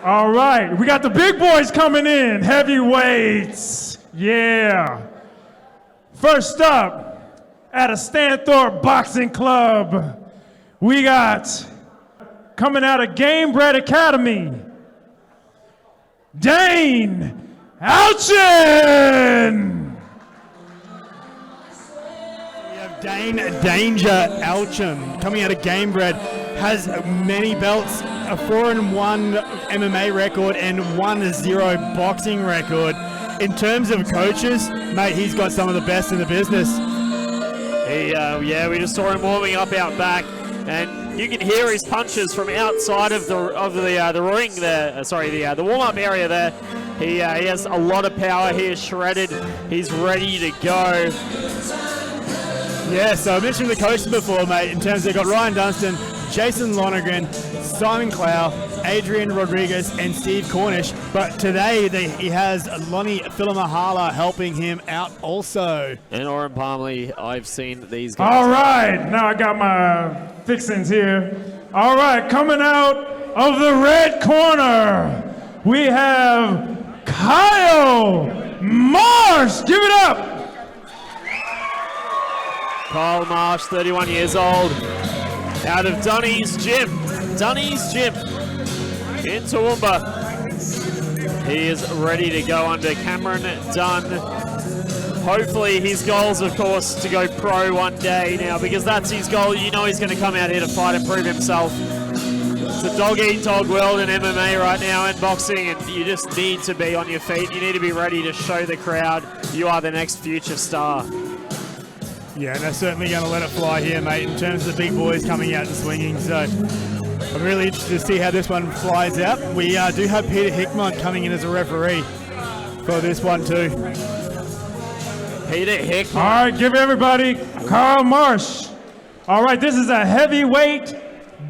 All right, we got the big boys coming in, heavyweights. Yeah. First up, at a Stanthorpe Boxing Club, we got, coming out of Gamebred Academy, Dane, Alchin. We have Dane Danger Alchin coming out of Gamebred, has many belts, a 4-1 MMA record and 1-0 boxing record. In terms of coaches, mate, he's got some of the best in the business. Yeah, we just saw him warming up out back, and you can hear his punches from outside of the ring there. The warm-up area there. He has a lot of power. He is shredded. He's ready to go. Yeah, so I mentioned the coaches before, mate. In terms of they've got Ryan Dunstan, Jason Lonergan, Simon Clow, Adrian Rodriguez, and Steve Cornish. But today he has Lonnie Filamahala helping him out also. And Oren Palmley, I've seen these guys. All right, now I got my fixings here. All right, coming out of the red corner, we have Kyle Marsh. Give it up. Kyle Marsh, 31 years old, out of Dunny's Gym in Toowoomba. He is ready to go under Cameron Dunn. Hopefully his goal's, of course, to go pro one day now, because that's his goal. You know he's going to come out here to fight and prove himself. It's a dog-eat-dog world in MMA right now and boxing, and you just need to be on your feet. You need to be ready to show the crowd you are the next future star. Yeah, and they're certainly going to let it fly here, mate, in terms of the big boys coming out and swinging. So I'm really interested to see how this one flies out. We do have Peter Hickmont coming in as a referee for this one too. Peter Hickmont. All right, give everybody Kyle Marsh. All right, this is a heavyweight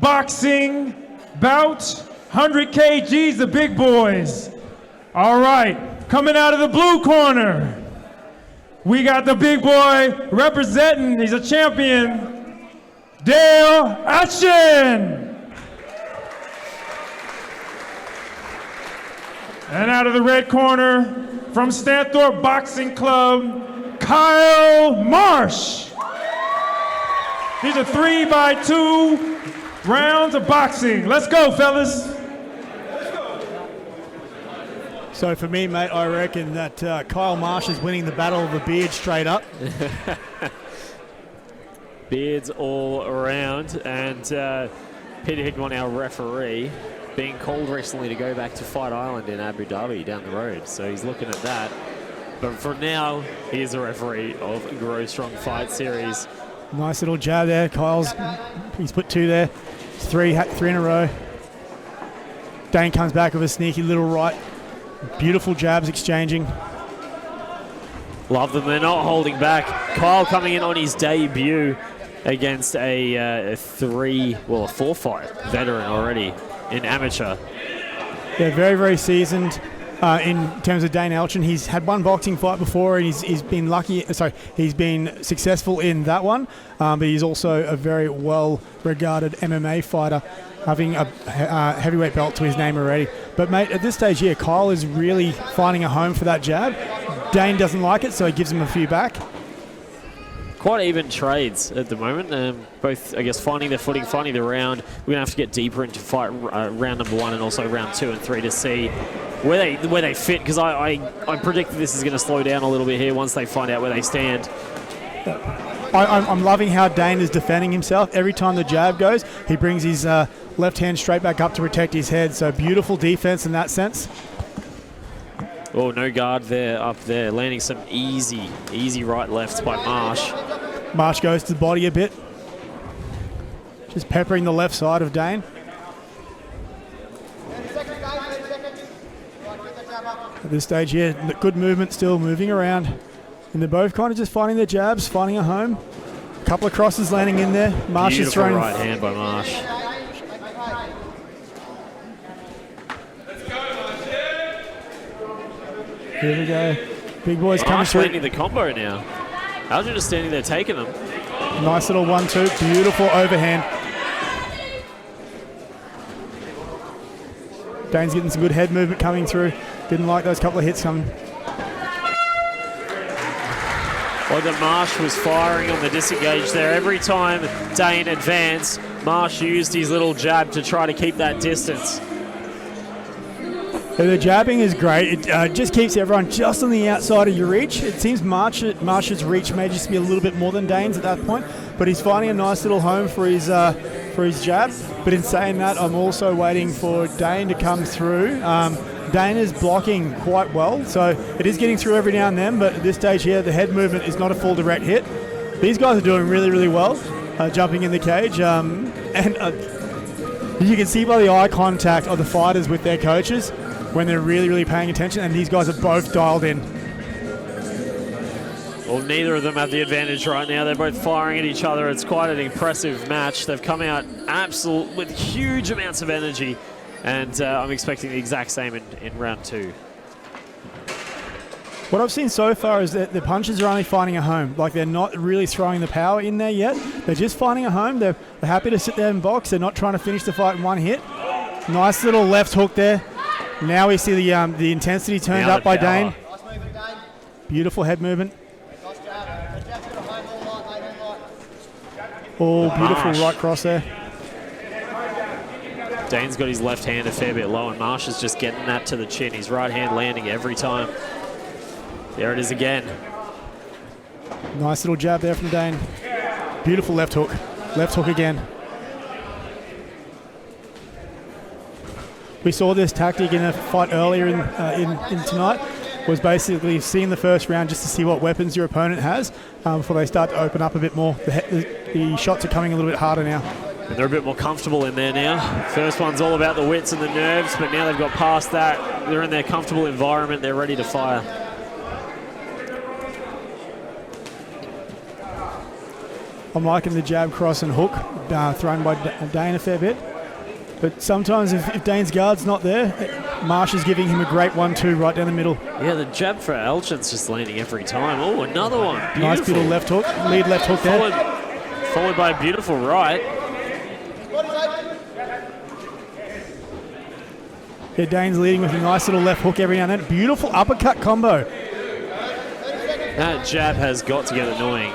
boxing bout. 100 kgs, the big boys. All right, coming out of the blue corner, we got the big boy representing, he's a champion, Dale Alchin. And out of the red corner, from Stanthorpe Boxing Club, Kyle Marsh. These are 3x2 rounds of boxing. Let's go, fellas. So for me, mate, I reckon that Kyle Marsh is winning the battle of the beard straight up. Beards all around, and Peter Hickmont, our referee, being called recently to go back to Fight Island in Abu Dhabi down the road, so he's looking at that. But for now, he is a referee of Grow Strong Fight Series. Nice little jab there, he's put 2 there, three in a row. Dane comes back with a sneaky little right. Beautiful jabs exchanging. Love them, they're not holding back. Kyle coming in on his debut against a 4-fight veteran already in amateur. Yeah, very, very seasoned in terms of Dane Alchin. He's had one boxing fight before, and he's been he's been successful in that one, but he's also a very well-regarded MMA fighter, having a heavyweight belt to his name already. But mate, at this stage here, Kyle is really finding a home for that jab. Dane doesn't like it, so he gives him a few back. Quite even trades at the moment. Both, I guess, finding their footing, finding the round. We're going to have to get deeper into fight round number 1 and also round 2 and 3 to see where they fit, because I predict that this is going to slow down a little bit here once they find out where they stand. I'm loving how Dane is defending himself. Every time the jab goes, he brings his left hand straight back up to protect his head. So beautiful defense in that sense. Oh, no guard there, up there. Landing some easy right lefts by Marsh. Marsh goes to the body a bit. Just peppering the left side of Dane. At this stage here, good movement still, moving around. And they're both kind of just finding their jabs, finding a home. A couple of crosses landing in there. Marsh is throwing. Right hand by Marsh. Here we go. Big boys coming through. Landing the combo now. Alchin just standing there taking them. Nice little 1-2. Beautiful overhand. Dane's getting some good head movement coming through. Didn't like those couple of hits coming. Well, the Marsh was firing on the disengage there. Every time Dane advanced, Marsh used his little jab to try to keep that distance. The jabbing is great. It just keeps everyone just on the outside of your reach. It seems Marsh's reach may just be a little bit more than Dane's at that point, but he's finding a nice little home for his jab. But in saying that, I'm also waiting for Dane to come through. Dane is blocking quite well, so it is getting through every now and then, but at this stage here, the head movement is not a full direct hit. These guys are doing really, really well, jumping in the cage. You can see by the eye contact of the fighters with their coaches when they're really, really paying attention, and these guys are both dialed in. Well, neither of them have the advantage right now. They're both firing at each other. It's quite an impressive match. They've come out with huge amounts of energy, and I'm expecting the exact same in round 2. What I've seen so far is that the punches are only finding a home. Like, they're not really throwing the power in there yet. They're just finding a home. They're happy to sit there and box. They're not trying to finish the fight in one hit. Nice little left hook there. Now we see the intensity turned up by Dane. Beautiful head movement. Oh, beautiful right cross there. Dane's got his left hand a fair bit low, and Marsh is just getting that to the chin. His right hand landing every time. There it is again. Nice little jab there from Dane. Beautiful left hook. Left hook again. We saw this tactic in a fight earlier in tonight, was basically seeing the first round just to see what weapons your opponent has before they start to open up a bit more. The shots are coming a little bit harder now. And they're a bit more comfortable in there now. First one's all about the wits and the nerves, but now they've got past that. They're in their comfortable environment. They're ready to fire. I'm liking the jab, cross and hook thrown by Dane a fair bit. But sometimes if Dane's guard's not there, Marsh is giving him a great 1-2 right down the middle. Yeah, the jab for Alchin's just landing every time. Oh, another one. Beautiful. Nice little left hook, lead left hook there. Followed by a beautiful right. Yeah, Dane's leading with a nice little left hook every now and then. Beautiful uppercut combo. That jab has got to get annoying.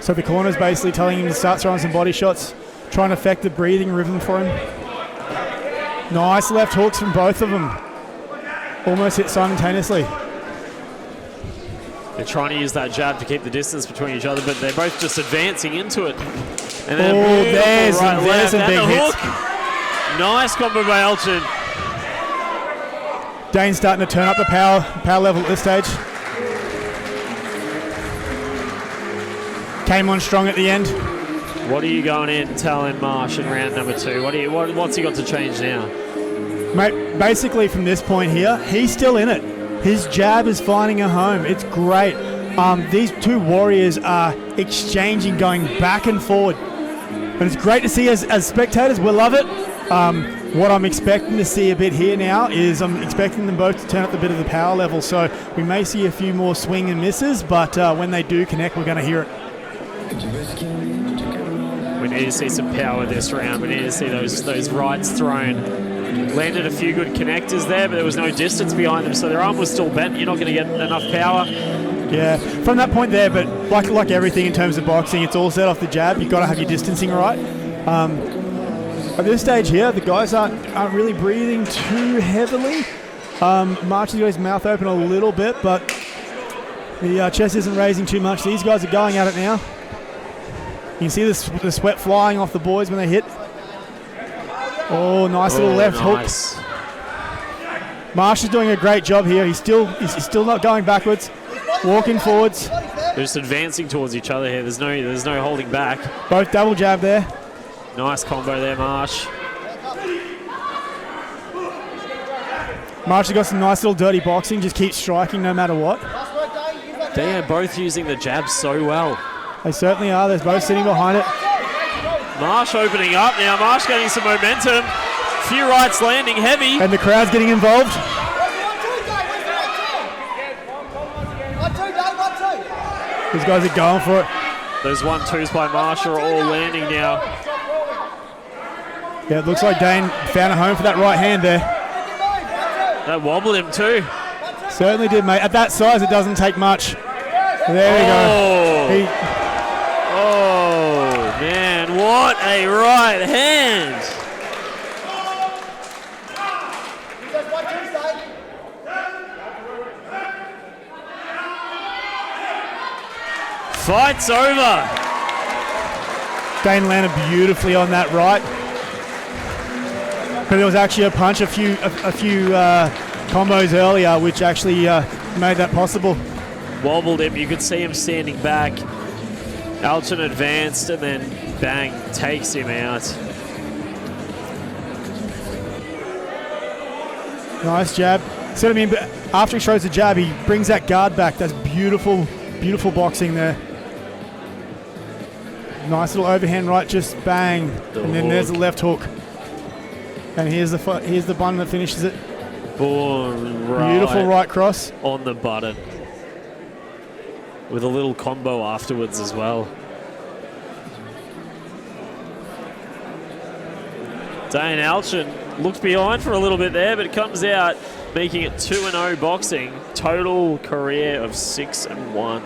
So the corner's basically telling him to start throwing some body shots, trying to affect the breathing rhythm for him. Nice left hooks from both of them. Almost hit simultaneously. They're trying to use that jab to keep the distance between each other, but they're both just advancing into it. And there's some big hits. Nice combo by Alchin. Dane's starting to turn up the power level at this stage. Came on strong at the end. What are you going in telling Marsh in round number 2? What's he got to change now? Mate, basically from this point here, he's still in it. His jab is finding a home. It's great. These two warriors are exchanging, going back and forward. And it's great to see as spectators. We love it. What I'm expecting to see a bit here now is I'm expecting them both to turn up a bit of the power level. So we may see a few more swing and misses, but when they do connect, we're going to hear it. We need to see some power this round. We need to see those rights thrown. Landed a few good connectors there, but there was no distance behind them, so their arm was still bent. You're not going to get enough power. Yeah, from that point there, but like everything in terms of boxing, it's all set off the jab. You've got to have your distancing right. At this stage here, the guys aren't really breathing too heavily. March has got his mouth open a little bit, but the chest isn't raising too much. These guys are going at it now. You can see the sweat flying off the boys when they hit. Oh, nice little left hook. Marsh is doing a great job here. He's still not going backwards, walking forwards. They're just advancing towards each other here. There's no holding back. Both double jab there. Nice combo there, Marsh. Marsh has got some nice little dirty boxing. Just keeps striking no matter what. They are both using the jab so well. They certainly are. They're both sitting behind it. Marsh opening up now. Marsh getting some momentum. Few rights landing heavy. And the crowd's getting involved. These guys are going for it. Those 1-2s by Marsh are all landing now. Yeah, it looks like Dane found a home for that right hand there. That wobbled him too. Certainly did, mate. At that size, it doesn't take much. There we go. Oh, man, what a right hand. Fight's over. Dane landed beautifully on that right. But there was actually a punch a few combos earlier, which actually made that possible. Wobbled him. You could see him standing back. Alchin advanced and then bang, takes him out. Nice jab. So, I mean, but after he throws the jab, he brings that guard back. That's beautiful, beautiful boxing there. Nice little overhand right, just bang, and then there's the left hook. And here's the button that finishes it. Boom, right. Beautiful right cross. On the button. With a little combo afterwards as well. Dane Alchin looked behind for a little bit there, but comes out making it 2-0 boxing. Total career of 6-1.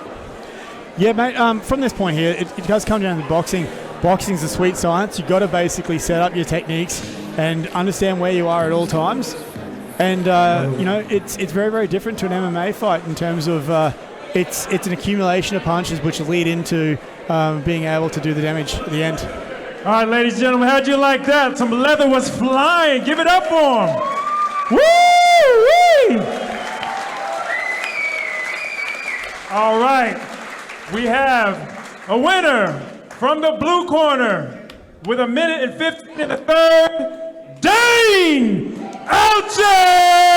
Yeah, mate, from this point here, it does come down to boxing. Boxing's a sweet science. You've got to basically set up your techniques and understand where you are at all times. And, you know, it's very, very different to an MMA fight in terms of it's an accumulation of punches which lead into being able to do the damage at the end. All right, ladies and gentlemen, how'd you like that? Some leather was flying. Give it up for him. Woo-wee! All right, we have a winner from the blue corner with 1 minute and 15 in the third, Dane Alchin!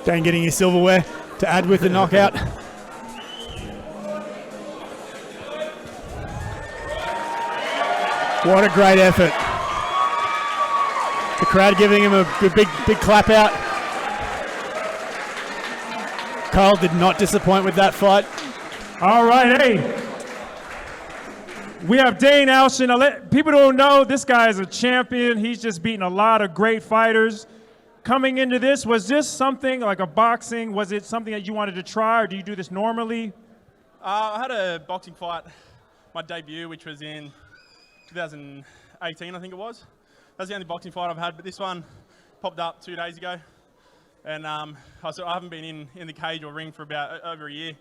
Dane getting his silverware to add with the knockout. What a great effort. The crowd giving him a good big clap out. Carl did not disappoint with that fight. All right, hey. We have Dane Alchin. Now, people don't know this guy is a champion. He's just beaten a lot of great fighters. Coming into this, was this something like a boxing? Was it something that you wanted to try, or do you do this normally? I had a boxing fight, my debut, which was in 2018, I think it was. That's the only boxing fight I've had, but this one popped up 2 days ago. And I haven't been in the cage or ring for about over a year.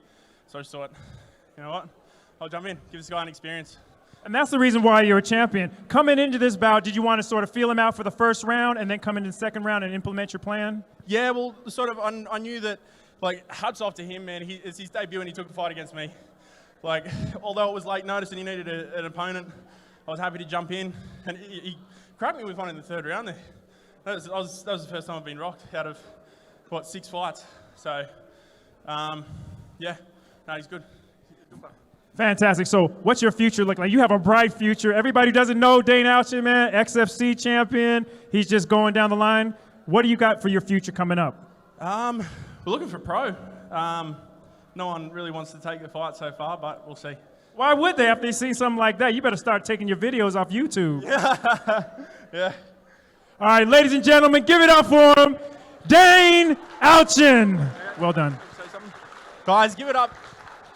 So I just thought, you know what, I'll jump in, give this guy an experience. And that's the reason why you're a champion. Coming into this bout, did you want to sort of feel him out for the first round and then come into the second round and implement your plan? Yeah, well, sort of, I knew that, like, hats off to him, man. It's his debut and he took the fight against me. Like, although it was late notice and he needed an opponent, I was happy to jump in. And he cracked me with one in the third round there. That was the first time I've been rocked out of, 6 fights. So, yeah, no, he's good. Fantastic. So what's your future look like? You have a bright future. Everybody who doesn't know Dane Alchin, man, XFC champion. He's just going down the line. What do you got for your future coming up? We're looking for pro. No one really wants to take the fight so far, but we'll see. Why would they after they see something like that? You better start taking your videos off YouTube. Yeah. All right, ladies and gentlemen, give it up for him. Dane Alchin. Well done. Guys, give it up.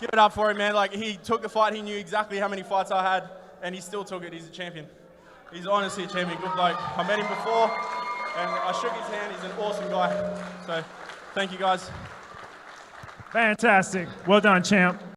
Give it up for him, man. Like, he took the fight. He knew exactly how many fights I had, and he still took it. He's a champion. He's honestly a champion. Good bloke. I met him before, and I shook his hand. He's an awesome guy. So, thank you, guys. Fantastic. Well done, champ.